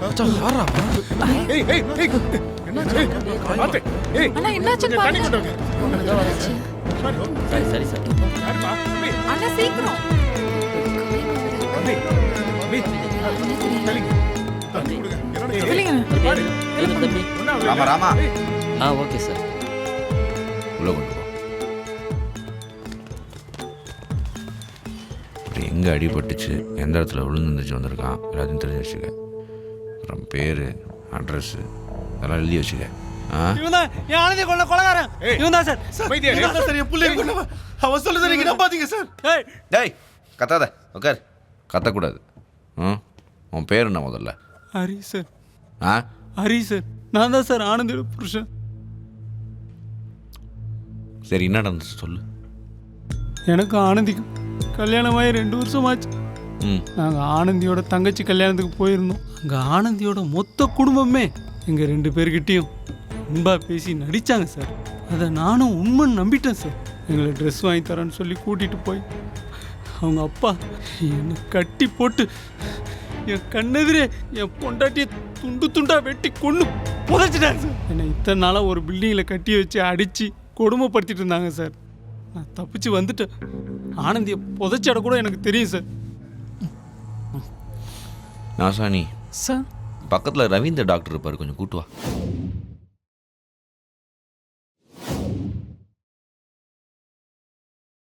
மச்சான் யாரா ஏய் ஏய் ஏய் என்னாச்சு பாத்து ஏய் அண்ணா என்னாச்சுன்னு தண்ணி பாருங்க. கொண்டு வாங்க சரி சரி சார் யாருமா தம்பி அண்ணா சீக்கிரம். தம்பி தம்பி தண்ணி கொடுங்க என்னடா இல்லைங்க. பாரு தம்பி ராமா ராமா ஓகே சார் உள்ள கொண்டு போ. அப்புறம் எங்கே அடிபட்டுச்சு எந்த இடத்துல விழுந்துருந்துச்சு வந்திருக்கான் எல்லாத்தையும் தெரிஞ்சு வச்சுக்க. அப்புறம் பேர் அட்ரஸ்ஸு அதெல்லாம் எழுதி வச்சுக்க. இவன்தான் என் ஆனந்தி கொள்ள கொலகாரன். இவன்தான் சார். அமைதியா இரு. இவன்தான் சார் என் புள்ளைய கொன்னவன். அவன் சொல்லுறத நீங்க நம்பாதீங்க சார். ஏய் டேய் கத்தாத உட்கார். கத்தக்கூடாது. உன் பேர் என்ன முதல்ல? ஹரி சார். ஆ ஹரி சார். நான் தான் சார் ஆனந்தியோட புருஷன். சரி என்ன நடந்துச்சு சொல்லு. எனக்கு ஆனந்திக்கும் கல்யாணமாகி 2 வருஷம் ஆச்சு. ம் நாங்கள் ஆனந்தியோட தங்கச்சி கல்யாணத்துக்கு போயிருந்தோம். அங்கே ஆனந்தியோட மொத்த குடும்பமே எங்கள் 2 பேர்கிட்டையும் அன்பா பேசி நடித்தாங்க சார். அதை நானும் உண்மைன்னு நம்பிட்டேன் சார். எங்களை ட்ரெஸ் வாங்கி தரேன்னு சொல்லி கூட்டிகிட்டு போய் அவங்க அப்பா என்னை கட்டி போட்டு என் கண்ணெதிரே என் பொண்டாட்டியை துண்டு துண்டாக வெட்டி கொண்டு புதைச்சிட்டாங்க சார். என்னை இத்தனை நாளாக ஒரு பில்டிங்கில் கட்டி வச்சு அடித்து கொடுமைப்படுத்திட்டு இருந்தாங்க சார். நான் தப்பிச்சு வந்துட்டேன். ஆனந்தியை புதைச்சட கூட எனக்கு தெரியும் சார். நாசானி சார் பக்கத்தில் ரவீந்தர் டாக்டர் இருப்பார், கொஞ்சம் கூட்டு வா.